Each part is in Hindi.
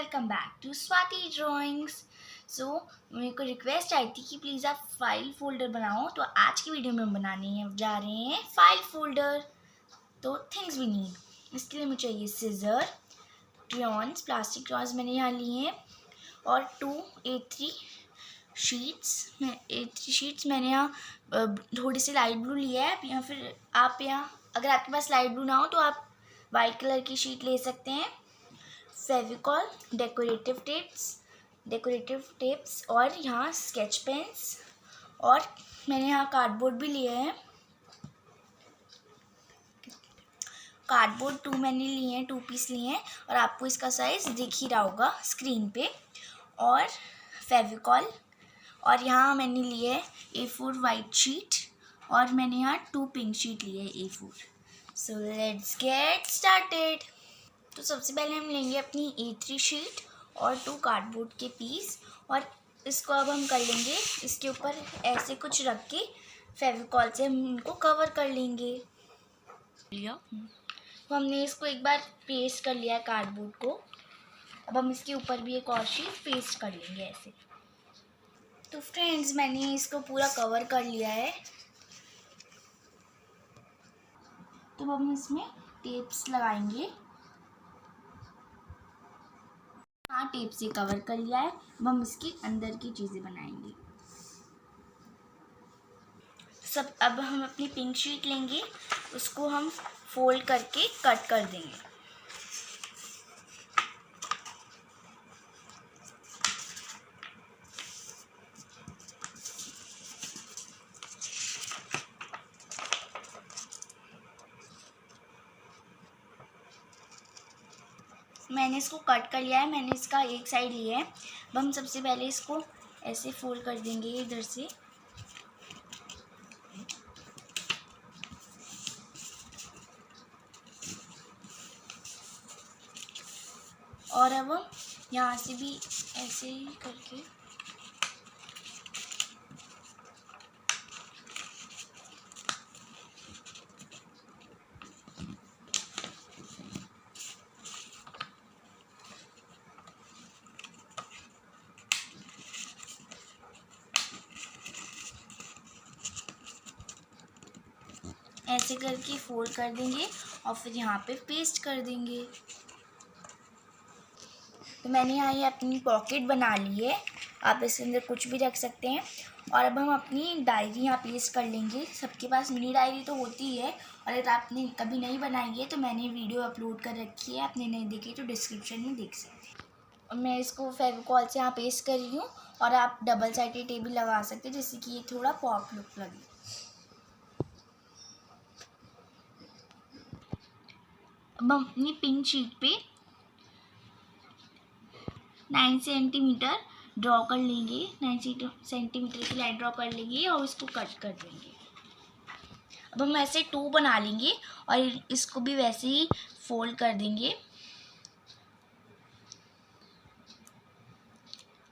Welcome back to Swati drawings. So मेरे को रिक्वेस्ट आई थी कि प्लीज़ आप फाइल फोल्डर बनाओ, तो आज की वीडियो में जा रहे हैं फाइल फोल्डर। तो थिंग्स वी नीड, इसके लिए मुझे चाहिए सीजर, क्रेयॉन्स, प्लास्टिक क्रेयॉन्स मैंने यहाँ लिए हैं, और 2 A3 शीट्स मैंने यहाँ थोड़ी सी लाइट ब्लू लिया है, या फिर आप यहाँ अगर आपके पास लाइट ब्लू ना हो तो आप वाइट कलर की शीट ले सकते हैं। फेविकॉल, डेकोरेटिव टेप्स और यहाँ स्केच पेन्स, और मैंने यहाँ कार्डबोर्ड भी लिए हैं। कार्डबोर्ड 2 मैंने लिए हैं, 2 पीस लिए हैं, और आपको इसका साइज़ दिख ही रहा होगा स्क्रीन पे। और फेविकॉल, और यहाँ मैंने लिए है A4 वाइट शीट, और मैंने यहाँ 2 पिंक शीट लिए है A4। So let's get started. तो सबसे पहले हम लेंगे अपनी A3 शीट और 2 कार्डबोर्ड के पीस, और इसको अब हम कर लेंगे इसके ऊपर ऐसे कुछ रख के फेविकॉल से हम इनको कवर कर लेंगे। तो हमने इसको एक बार पेस्ट कर लिया है कार्डबोर्ड को, अब हम इसके ऊपर भी एक और शीट पेस्ट कर लेंगे ऐसे। तो फ्रेंड्स, मैंने इसको पूरा कवर कर लिया है। तो हम इसमें टेप्स लगाएंगे। हाँ, टेप से कवर कर लिया है। अब हम इसके अंदर की चीज़ें बनाएंगे। अब हम अपनी पिंक शीट लेंगे, उसको हम फोल्ड करके कट कर देंगे। मैंने इसको कट कर लिया है, मैंने इसका एक साइड लिया है। अब हम सबसे पहले इसको ऐसे फोल्ड कर देंगे इधर से, और अब हम यहाँ से भी ऐसे ही करके ऐसे करके फोल्ड कर देंगे और फिर यहाँ पे पेस्ट कर देंगे। तो मैंने यहाँ ये अपनी पॉकेट बना ली है, आप इसके अंदर कुछ भी रख सकते हैं। और अब हम अपनी डायरी यहाँ पेस्ट कर लेंगे। सबके पास मिनी डायरी तो होती ही है, और अगर आपने कभी नहीं बनाई है तो मैंने वीडियो अपलोड कर रखी है, आपने नहीं देखी तो डिस्क्रिप्शन में देख सकते हैं। और मैं इसको फेविकॉल से यहाँ पेस्ट कर रही हूँ, और आप डबल साइडेड टेप भी लगा सकते हैं जिससे कि ये थोड़ा पॉप लुक लगे। अब हम अपनी पिंक शीट पे 9 सेंटीमीटर ड्रॉ कर लेंगे, 9 सेंटीमीटर की लाइन ड्रॉ कर लेंगे और इसको कट कर देंगे। अब हम ऐसे 2 बना लेंगे और इसको भी वैसे ही फोल्ड कर देंगे,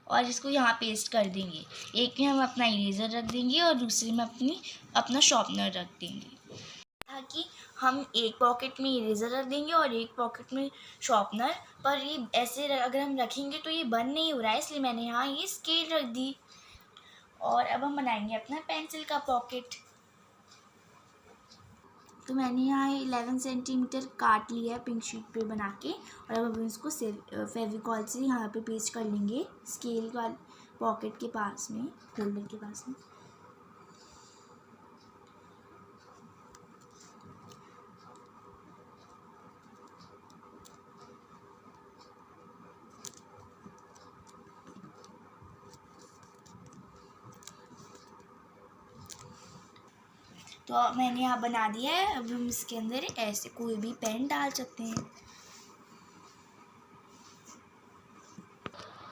और इसको यहाँ पेस्ट कर देंगे। एक में हम अपना इरेज़र रख देंगे और दूसरे में अपना शार्पनर रख देंगे, ताकि हम एक पॉकेट में इरेज़र रख देंगे और एक पॉकेट में शार्पनर। पर ये ऐसे अगर हम रखेंगे तो ये बंद नहीं हो रहा है, इसलिए मैंने यहाँ ये स्केल रख दी। और अब हम बनाएंगे अपना पेंसिल का पॉकेट। तो मैंने यहाँ 11 सेंटीमीटर काट लिया है पिंक शीट पे बना के, और अब हम इसको फेविकॉल से यहाँ पे पेस्ट कर लेंगे स्केल का पॉकेट के पास में, होल्डर के पास में। तो मैंने यहाँ बना दिया है। अब हम इसके अंदर ऐसे कोई भी पेन डाल सकते हैं।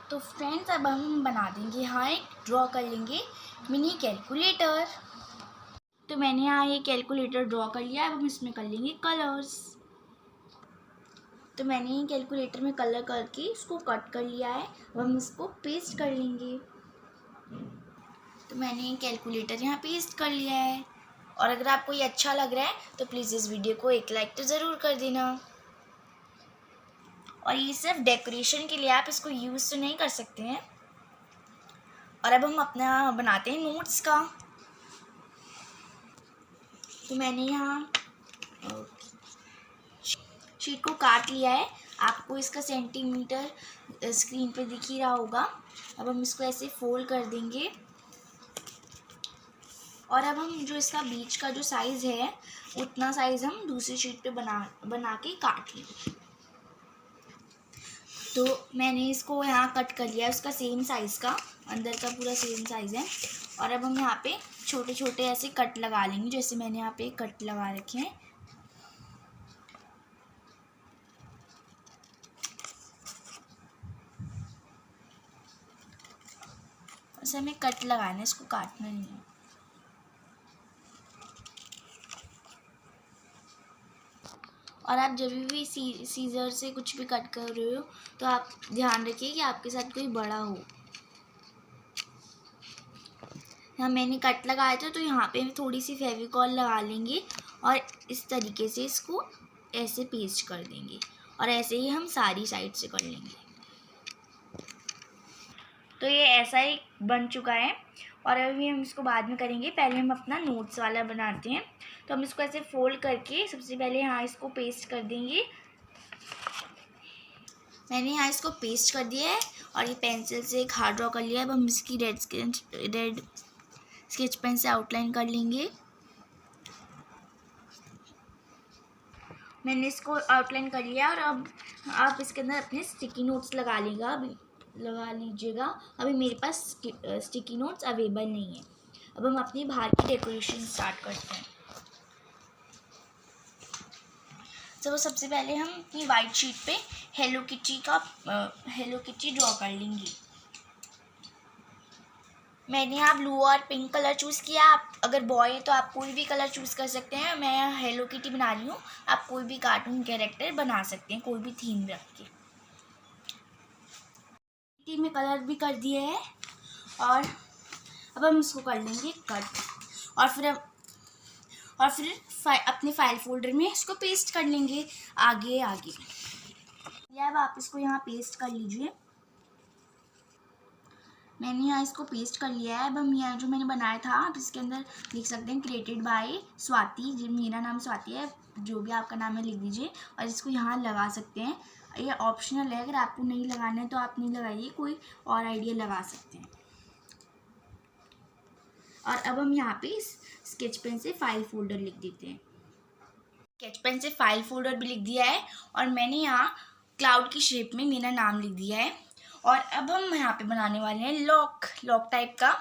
तो फ्रेंड्स, अब हम बना देंगे यहाँ एक ड्रॉ कर लेंगे मिनी कैलकुलेटर। तो मैंने यहाँ ये कैलकुलेटर ड्रॉ कर लिया है। अब हम इसमें कर लेंगे कलर्स। तो मैंने ये कैलकुलेटर में कलर करके इसको कट कर लिया है। अब हम इसको पेस्ट कर लेंगे। तो मैंने ये कैलकुलेटर यहाँ पेस्ट कर लिया है, और अगर आपको ये अच्छा लग रहा है तो प्लीज़ इस वीडियो को एक लाइक तो ज़रूर कर देना। और ये सिर्फ डेकोरेशन के लिए, आप इसको यूज़ तो नहीं कर सकते हैं। और अब हम अपना बनाते हैं नोट्स का। तो मैंने यहाँ शीट को काट लिया है, आपको इसका सेंटीमीटर स्क्रीन पे दिख ही रहा होगा। अब हम इसको ऐसे फोल्ड कर देंगे और अब हम जो इसका बीच का जो साइज़ है उतना साइज़ हम दूसरी शीट पे बना के काट लेंगे। तो मैंने इसको यहाँ कट कर लिया है, उसका सेम साइज़ का, अंदर का पूरा सेम साइज़ है। और अब हम यहाँ पे छोटे छोटे ऐसे कट लगा लेंगे, जैसे मैंने यहाँ पे कट लगा रखे हैं। ऐसे हमें कट लगाना है, इसको काटना नहीं है। और आप जब भी सीजर से कुछ भी कट कर रहे हो तो आप ध्यान रखिए कि आपके साथ कोई बड़ा हो। यहाँ मैंने कट लगाया था तो यहाँ पे थोड़ी सी फेविकॉल लगा लेंगे और इस तरीके से इसको ऐसे पेस्ट कर देंगे और ऐसे ही हम सारी साइड से कर लेंगे। तो ये ऐसा ही बन चुका है और अभी हम इसको बाद में करेंगे। पहले हम अपना नोट्स वाला बनाते हैं। तो हम इसको ऐसे फोल्ड करके सबसे पहले यहाँ इसको पेस्ट कर देंगे। मैंने यहाँ इसको पेस्ट कर दिया है और ये पेंसिल से एक हार्ट ड्रॉ कर लिया है। अब हम इसकी रेड स्केच पेन से आउटलाइन कर लेंगे। मैंने इसको आउटलाइन कर लिया और अब आप इसके अंदर अपने स्टिकी नोट्स लगा लीजिएगा। अभी मेरे पास स्टिकी नोट्स अवेलेबल नहीं है। अब हम अपनी बाहर की डेकोरेशन स्टार्ट करते हैं। तो सबसे पहले हम अपनी वाइट शीट पे हेलो किटी ड्रॉ कर लेंगे। मैंने यहाँ ब्लू और पिंक कलर चूज़ किया। आप अगर बॉय है तो आप कोई भी कलर चूज़ कर सकते हैं। मैं यहाँ हेलो किटी बना रही हूँ, आप कोई भी कार्टून कैरेक्टर बना सकते हैं, कोई भी थीम रख के। किटी में कलर भी कर दिए है और अब हम इसको कर लेंगे कट और फिर अपने फाइल फोल्डर में इसको पेस्ट कर लेंगे आगे। अब आप इसको यहाँ पेस्ट कर लीजिए। मैंने यहाँ इसको पेस्ट कर लिया है। अब हम यहाँ जो मैंने बनाया था आप इसके अंदर लिख सकते हैं क्रिएटेड बाय स्वाति। जो मेरा नाम स्वाति है, जो भी आपका नाम है लिख दीजिए और इसको यहाँ लगा सकते हैं। ये ऑप्शनल है, अगर आपको नहीं लगाना है तो आप नहीं लगाइए, कोई और आइडिया लगा सकते हैं। और अब हम यहाँ पे स्केच पेन से फाइल फोल्डर लिख देते हैं। स्केच पेन से फाइल फोल्डर भी लिख दिया है और मैंने यहाँ क्लाउड की शेप में मेरा नाम लिख दिया है। और अब हम यहाँ पे बनाने वाले हैं लॉक टाइप का,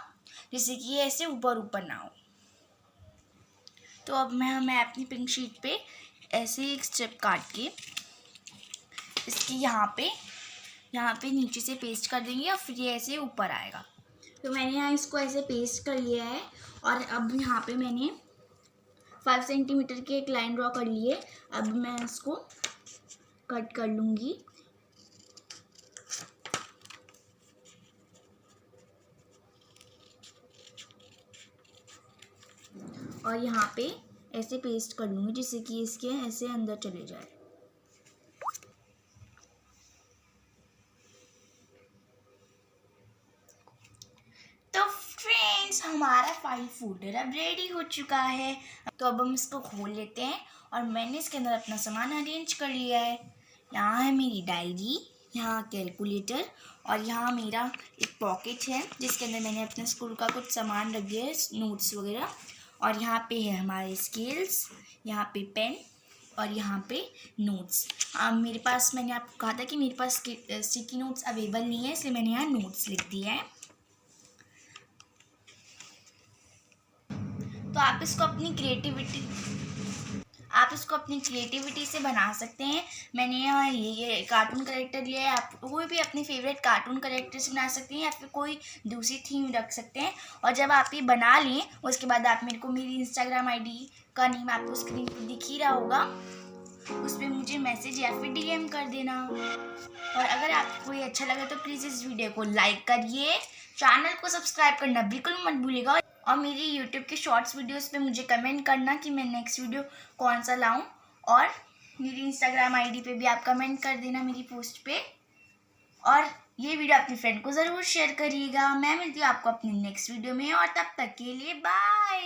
जैसे कि ये ऐसे ऊपर ना हो। तो अब मैं अपनी पिंक शीट पे ऐसे एक स्ट्रिप काट के इसकी यहाँ पे नीचे से पेस्ट कर देंगे और फिर ये ऐसे ऊपर आएगा। तो मैंने यहाँ इसको ऐसे पेस्ट कर लिया है और अब यहाँ पे मैंने 5 सेंटीमीटर की एक लाइन ड्रॉ कर ली है। अब मैं इसको कट कर लूँगी और यहाँ पे ऐसे पेस्ट कर लूँगी जिससे कि इसके ऐसे अंदर चले जाए। तो फ्रेंड्स, हमारा फाइल फोल्डर अब रेडी हो चुका है। तो अब हम इसको खोल लेते हैं और मैंने इसके अंदर अपना सामान अरेंज कर लिया है। यहाँ है मेरी डायरी, यहाँ कैलकुलेटर और यहाँ मेरा एक पॉकेट है जिसके अंदर मैंने अपने स्कूल का कुछ सामान रख दिया है, नोट्स वगैरह। और यहाँ पे है हमारे स्केल्स, यहाँ पे पेन और यहाँ पे नोट्स। मेरे पास, मैंने आपको कहा था कि मेरे पास स्टिकी नोट्स अवेलेबल नहीं है, इसलिए मैंने यहाँ नोट्स लिख दिया है। तो आप इसको अपनी क्रिएटिविटी से बना सकते हैं। मैंने यहाँ ये कार्टून कैरेक्टर लिया है, आप कोई भी अपने फेवरेट कार्टून कैरेक्टर से बना सकते हैं या फिर कोई दूसरी थीम रख सकते हैं। और जब आप ये बना लें उसके बाद आप मेरे को मेरी इंस्टाग्राम आईडी का नेम आपको स्क्रीन पर दिख ही रहा होगा, उस पर मुझे मैसेज या फिर डीएम कर देना। और अगर आपको ये अच्छा लगे तो प्लीज़ इस वीडियो को लाइक करिए, चैनल को सब्सक्राइब करना बिल्कुल मत भूलिएगा और मेरी यूट्यूब के शॉर्ट्स वीडियोस पे मुझे कमेंट करना कि मैं नेक्स्ट वीडियो कौन सा लाऊं। और मेरी इंस्टाग्राम आईडी पे भी आप कमेंट कर देना मेरी पोस्ट पे, और ये वीडियो अपनी फ्रेंड को ज़रूर शेयर करिएगा। मैं मिलती हूँ आपको अपनी नेक्स्ट वीडियो में, और तब तक के लिए बाय।